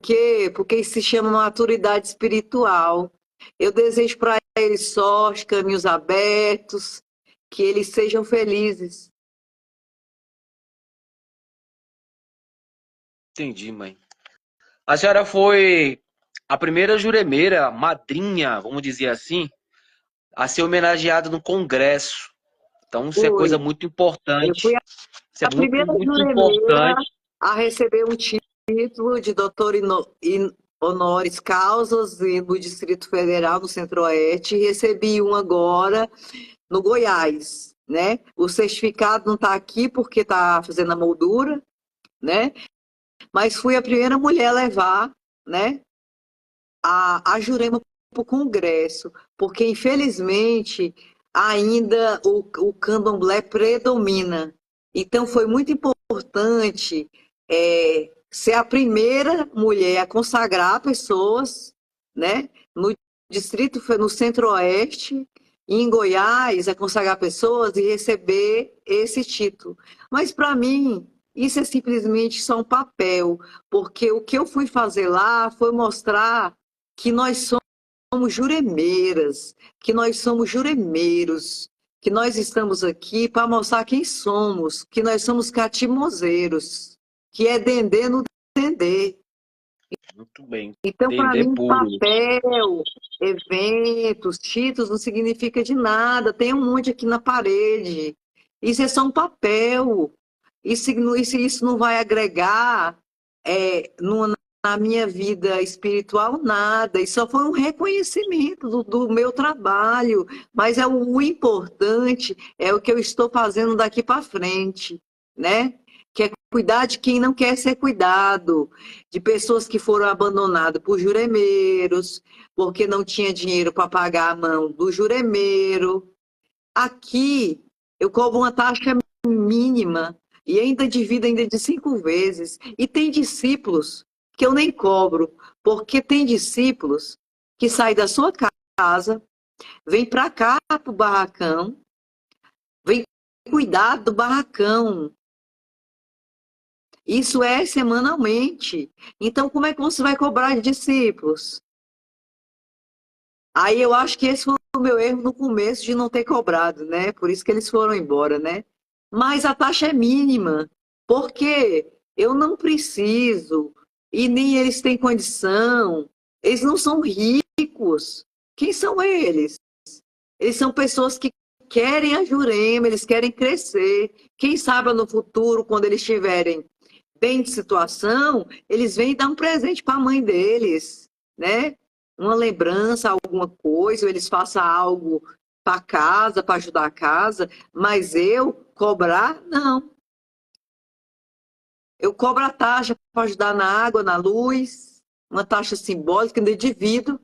quê? Porque isso se chama maturidade espiritual. Eu desejo para eles sorte, caminhos abertos, que eles sejam felizes. Entendi, mãe. A senhora foi a primeira juremeira, madrinha, vamos dizer assim, a ser homenageada no Congresso. Então, isso é Fui. coisa muito Eu fui importante. Isso é a muito, primeira muito juremeira importante. a receber um título de doutor honoris causas no Distrito Federal, no Centro-Oeste, e recebi um agora no Goiás, né? O certificado não está aqui porque está fazendo a moldura, né? Mas fui a primeira mulher a levar, né, a Jurema para o Congresso, porque infelizmente ainda o candomblé predomina. Então foi muito importante ser a primeira mulher a consagrar pessoas, né, no distrito, no Centro-Oeste, e em Goiás, a consagrar pessoas e receber esse título. Mas para mim, isso é simplesmente só um papel, porque o que eu fui fazer lá foi mostrar que nós somos juremeiras, que nós somos juremeiros, que nós estamos aqui para mostrar quem somos, que nós somos catimozeiros, que é dendê no dendê. Muito bem. Então, para Dendê mim, puro. papel, eventos, títulos não significa de nada. Tem um monte aqui na parede. Isso é só um papel. Isso não vai agregar na minha vida espiritual nada. Isso só foi um reconhecimento do meu trabalho. Mas o importante é o que eu estou fazendo daqui para frente, né? Que é cuidar de quem não quer ser cuidado, de pessoas que foram abandonadas por juremeiros, porque não tinha dinheiro para pagar a mão do juremeiro. Aqui eu cobro uma taxa mínima e ainda divido ainda de 5 vezes. E tem discípulos que eu nem cobro, porque tem discípulos que saem da sua casa, vêm para cá, para o barracão, vêm cuidar do barracão. Isso é semanalmente. Então, como é que você vai cobrar de discípulos? Aí eu acho que esse foi o meu erro no começo de não ter cobrado, né? Por isso que eles foram embora, né? Mas a taxa é mínima, porque eu não preciso e nem eles têm condição. Eles não são ricos. Quem são eles? Eles são pessoas que querem a Jurema, eles querem crescer. Quem sabe no futuro, quando eles estiverem bem de situação, eles vêm dar um presente para a mãe deles, né? Uma lembrança, alguma coisa, ou eles façam algo para casa, para ajudar a casa, mas eu cobrar, não. Eu cobro a taxa para ajudar na água, na luz, uma taxa simbólica, ainda divido.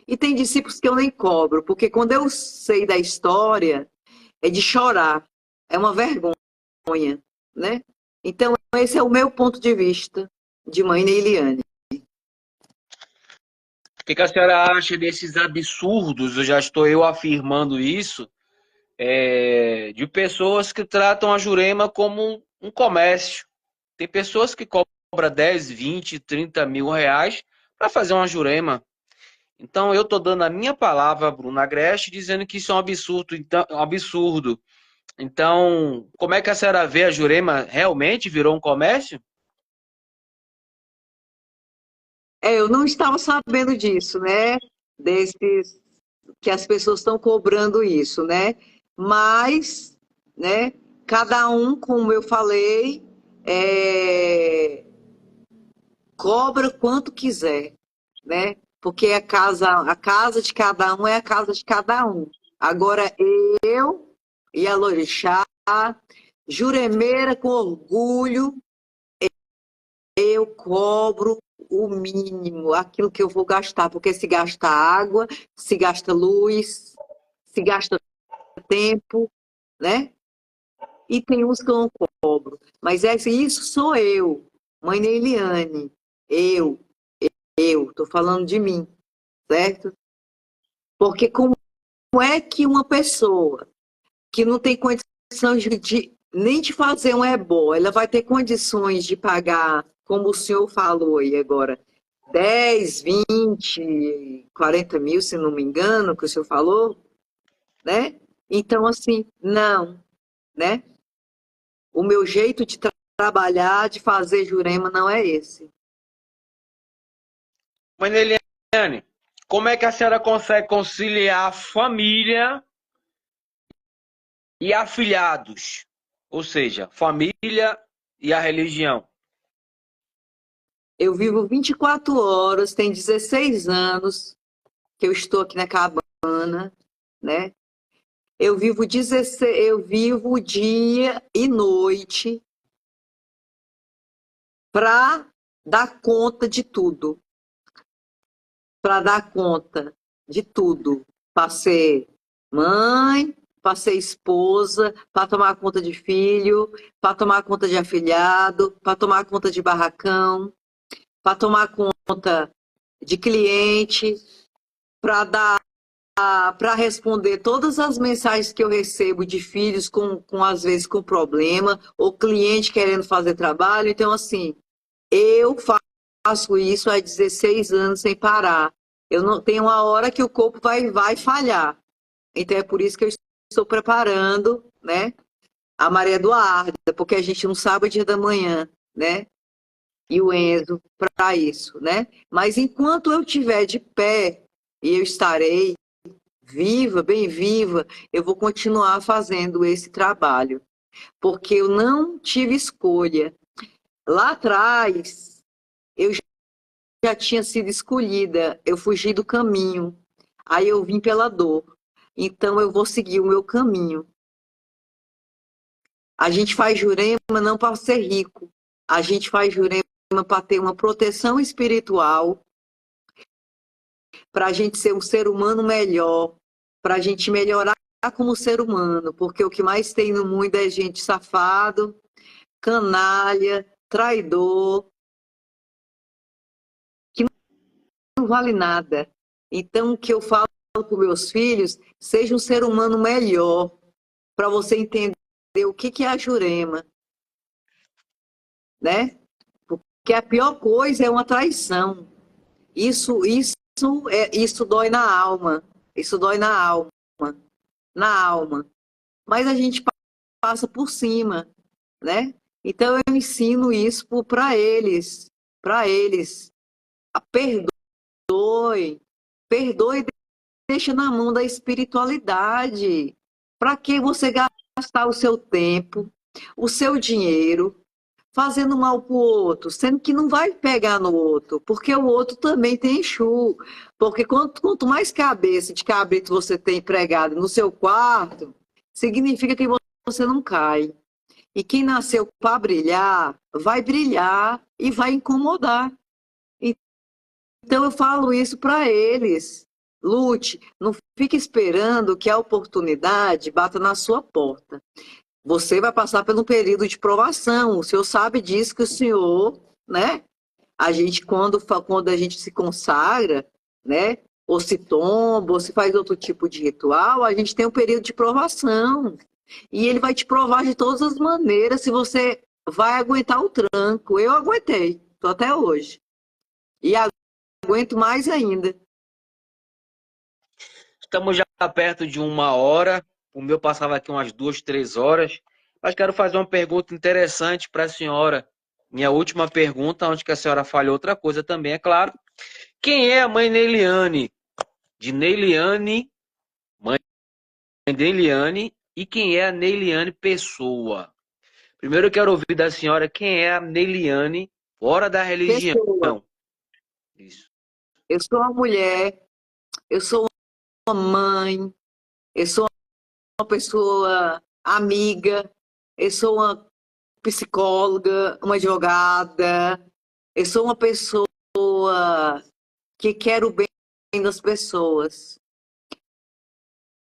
E tem discípulos que eu nem cobro, porque quando eu sei da história, é de chorar, é uma vergonha, né? Então, esse é o meu ponto de vista de mãe Neiliane. O que a senhora acha desses absurdos? Eu já estou eu afirmando isso, de pessoas que tratam a Jurema como um comércio. Tem pessoas que cobram 10, 20, 30 mil reais para fazer uma Jurema. Então eu estou dando a minha palavra, Bruna Agreste, dizendo que isso é um absurdo. Então, um absurdo. Então, como é que a senhora vê a Jurema realmente virou um comércio? Eu não estava sabendo disso, né? Desses que as pessoas estão cobrando isso, né? Mas, né? Cada um, como eu falei, cobra quanto quiser, né? Porque a casa de cada um é a casa de cada um. Agora eu e a Lorixá, juremeira com orgulho, eu cobro o mínimo, aquilo que eu vou gastar, porque se gasta água, se gasta luz, se gasta tempo, né? e tem uns que eu não cobro. Mas isso sou eu, mãe Neiliane. Eu, tô falando de mim, certo? Porque como é que uma pessoa que não tem condições nem de fazer um ebó, ela vai ter condições de pagar, como o senhor falou aí agora, 10, 20, 40 mil, se não me engano, que o senhor falou, né? Então, assim, não, né? O meu jeito de trabalhar, de fazer Jurema não é esse. Mãe Eliane, como é que a senhora consegue conciliar a família e afilhados? Ou seja, família e a religião. Eu vivo 24 horas, tem 16 anos que eu estou aqui na cabana, né? Eu vivo dia e noite para dar conta de tudo. Para dar conta de tudo. Para ser mãe, para ser esposa, para tomar conta de filho, para tomar conta de afilhado, para tomar conta de barracão, para tomar conta de cliente, para dar para responder todas as mensagens que eu recebo de filhos às vezes com problema, ou cliente querendo fazer trabalho. Então, assim, eu faço isso há 16 anos sem parar. Eu não tenho uma hora que o corpo vai falhar. Então é por isso que eu estou preparando, né, a Maria Eduarda, porque a gente não sabe o dia da manhã, né? E o Enzo para isso, né? Mas enquanto eu estiver de pé e eu estarei viva, bem viva, eu vou continuar fazendo esse trabalho, porque eu não tive escolha. Lá atrás, eu já tinha sido escolhida, eu fugi do caminho, aí eu vim pela dor. Então eu vou seguir o meu caminho. A gente faz Jurema não para ser rico, a gente faz Jurema para ter uma proteção espiritual, para a gente ser um ser humano melhor, para a gente melhorar como ser humano, porque o que mais tem no mundo é gente safado, canalha, traidor, que não vale nada. Então, o que eu falo para meus filhos, seja um ser humano melhor, para você entender o que é a Jurema, né? Porque a pior coisa é uma traição. Isso dói na alma. Isso dói na alma. Mas a gente passa por cima, né? Então eu ensino isso para eles. A perdoe e deixa na mão da espiritualidade. Para que você gastar o seu tempo, o seu dinheiro, fazendo mal para o outro, sendo que não vai pegar no outro, porque o outro também tem Exu. Porque quanto mais cabeça de cabrito você tem pregado no seu quarto, significa que você não cai. E quem nasceu para brilhar e vai incomodar. Então eu falo isso para eles. Lute, não fique esperando que a oportunidade bata na sua porta. Você vai passar por um período de provação. O senhor sabe disso que o senhor, né? A gente, quando a gente se consagra, né? Ou se tomba, ou se faz outro tipo de ritual, a gente tem um período de provação. E ele vai te provar de todas as maneiras se você vai aguentar o tranco. Eu aguentei, tô até hoje. E aguento mais ainda. Estamos já perto de 1 hora. O meu passava aqui umas 2, 3 horas. Mas quero fazer uma pergunta interessante para a senhora. Minha última pergunta, onde que a senhora falhou outra coisa também, é claro. Quem é a mãe Neiliane? De Neiliane, mãe de Neiliane, e quem é a Neiliane pessoa? Primeiro eu quero ouvir da senhora quem é a Neiliane fora da religião. Pessoa, Isso. eu sou uma mulher, eu sou uma mãe, eu sou uma pessoa amiga, eu sou uma psicóloga, uma advogada, eu sou uma pessoa que quer o bem das pessoas.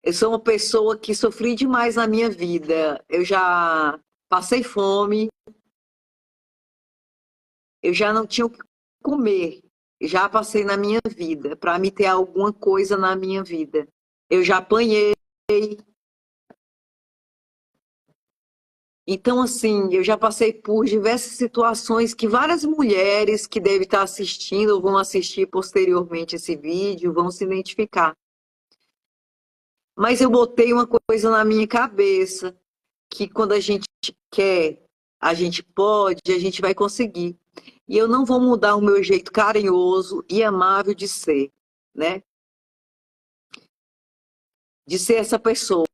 Eu sou uma pessoa que sofri demais na minha vida. Eu já passei fome, eu já não tinha o que comer. Já passei na minha vida, para me ter alguma coisa na minha vida. Eu já apanhei. Então, assim, eu já passei por diversas situações que várias mulheres que devem estar assistindo ou vão assistir posteriormente esse vídeo vão se identificar. Mas eu botei uma coisa na minha cabeça, que quando a gente quer, a gente pode, a gente vai conseguir. E eu não vou mudar o meu jeito carinhoso e amável de ser, né? De ser essa pessoa.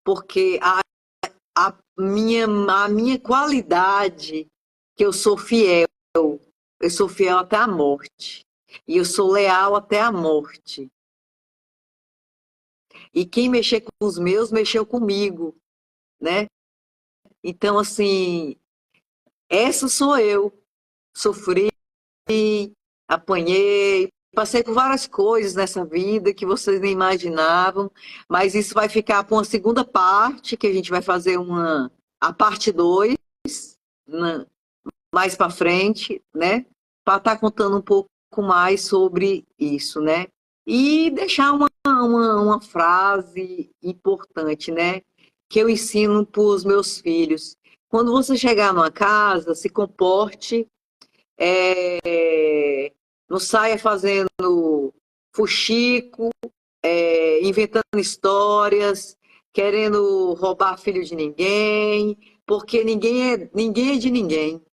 Porque a minha qualidade, que eu sou fiel até a morte. E eu sou leal até a morte. E quem mexer com os meus, mexeu comigo, né? Então, assim, essa sou eu. Sofri, apanhei, passei por várias coisas nessa vida que vocês nem imaginavam, mas isso vai ficar para uma segunda parte, que a gente vai fazer a parte 2 mais para frente, né? Para estar contando um pouco mais sobre isso, né? E deixar uma frase importante, né? Que eu ensino para os meus filhos. Quando você chegar numa casa, se comporte, não saia fazendo fuxico, inventando histórias, querendo roubar filho de ninguém, porque ninguém é de ninguém.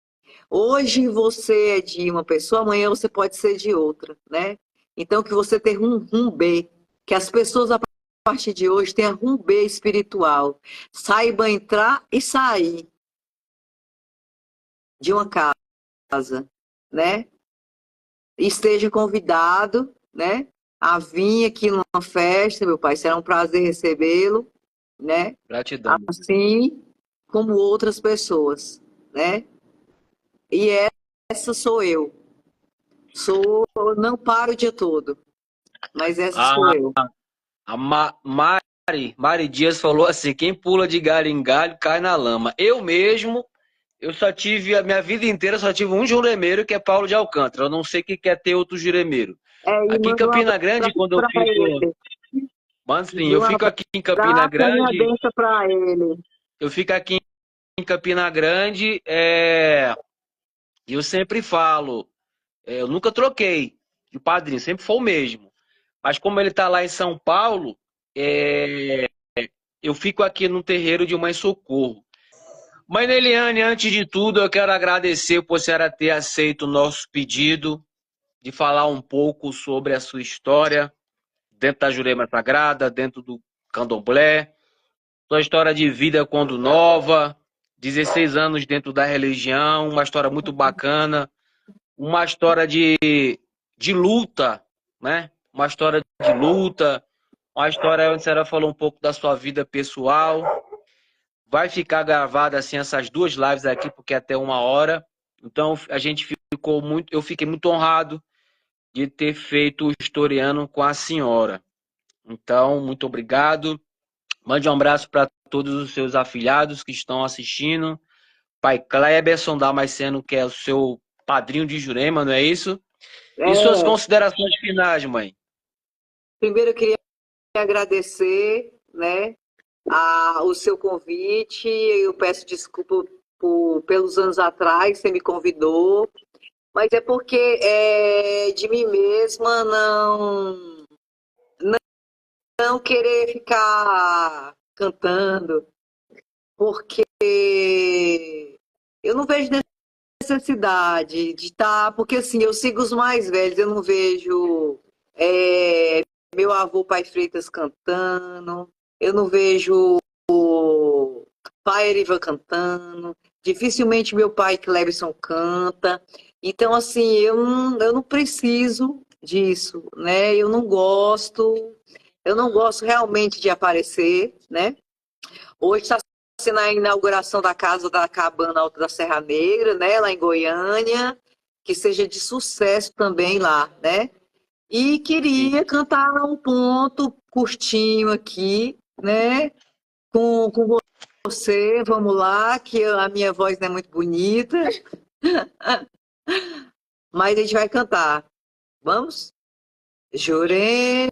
Hoje você é de uma pessoa, amanhã você pode ser de outra, né? Então que você tenha um B, que as pessoas a partir de hoje tenham um B espiritual, saiba entrar e sair de uma casa, né? Esteja convidado, né? A vir aqui numa festa, meu pai, será um prazer recebê-lo, né? Gratidão. Assim como outras pessoas, né? E essa sou eu. Não paro o dia todo, mas essa sou A, eu. Mari Dias falou assim: quem pula de galho em galho cai na lama. Eu mesmo, eu só tive, a minha vida inteira, só tive um juremeiro, que é Paulo de Alcântara. Eu não sei o que quer ter outro juremeiro. E Aqui em manda um Campina Grande, abraço quando eu para fico. ele. Mas sim, E eu um fico aqui em Campina abraço e uma Grande. benção para ele. Eu fico aqui em Campina Grande. E eu sempre falo, eu nunca troquei de padrinho, sempre foi o mesmo. Mas como ele está lá em São Paulo, eu fico aqui no terreiro de Mãe Socorro. Mãe Neliane, antes de tudo, eu quero agradecer por senhora ter aceito o nosso pedido de falar um pouco sobre a sua história dentro da Jurema Sagrada, dentro do Candomblé, sua história de vida quando nova, 16 anos dentro da religião, uma história muito bacana, uma história de luta, né? Uma história de luta, uma história onde a senhora falou um pouco da sua vida pessoal. Vai ficar gravada assim essas duas lives aqui, porque é até 1 hora. Então a gente ficou muito, eu fiquei muito honrado de ter feito o historiano com a senhora. Então, muito obrigado. Mande um abraço para todos os seus afilhados que estão assistindo. Pai Cleberson Damasceno, que é o seu padrinho de Jurema, não é isso? E suas É, considerações finais, mãe? primeiro eu queria agradecer, né, o seu convite. Eu peço desculpa pelos anos atrás, você me convidou, mas é porque de mim mesma não querer ficar cantando, porque eu não vejo necessidade de estar, porque assim, eu sigo os mais velhos, eu não vejo meu avô Pai Freitas cantando, eu não vejo o pai Eriva cantando, dificilmente meu pai Clebson canta, então assim, eu não preciso disso, né? Eu não gosto realmente de aparecer, né? Hoje está sendo a inauguração da Casa da Cabana Alta da Serra Negra, né, lá em Goiânia, que seja de sucesso também lá, né? E queria cantar um ponto curtinho aqui, né? Com você, vamos lá, que a minha voz não é muito bonita, mas a gente vai cantar. Vamos? Jurema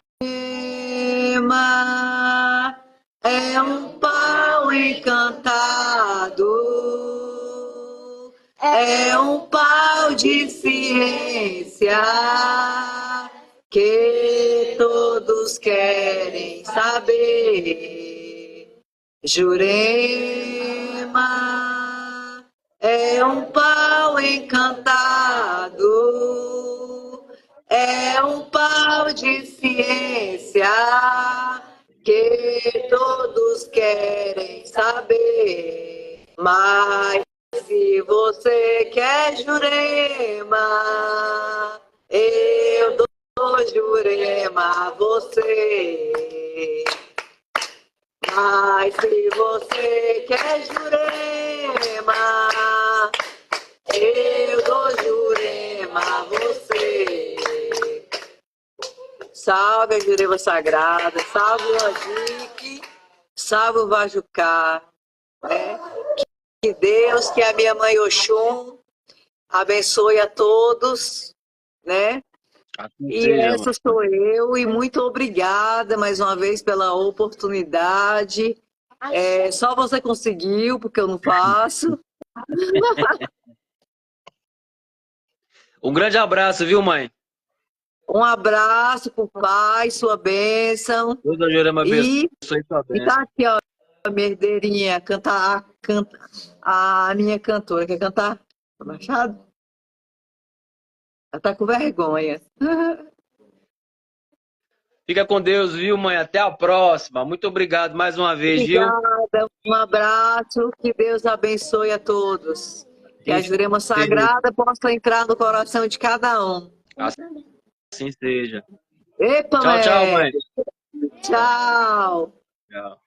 é um pau encantado, é um pau de ciência que todos querem saber. Jurema é um pau encantado, é um pau de ciência que todos querem saber. Mas se você quer Jurema, eu dou Jurema a você. Mas se você quer Jurema, eu dou Jurema a você. Salve a Jurema Sagrada, salve o Angique, salve o Vajucá, né? Que Deus, que a minha mãe Oxum abençoe a todos, né? Assim E seja, essa sou eu, e muito obrigada mais uma vez pela oportunidade. Só você conseguiu, porque eu não faço. Um grande abraço, viu, mãe? Um abraço pro pai, sua bênção. Deus da Jurema E, abençoe sua e tá bênção. aqui, ó, a minha herdeirinha, a minha cantora. Quer cantar? Machado? Ela tá com vergonha. Fica com Deus, viu, mãe? Até a próxima. Muito obrigado mais uma vez, viu? Obrigada, um abraço, que Deus abençoe a todos. Que a Sim, Jurema seja. Sagrada possa entrar no coração de cada um. Assim seja. Epa, Tchau, tchau, Mé! mãe. Tchau! Tchau.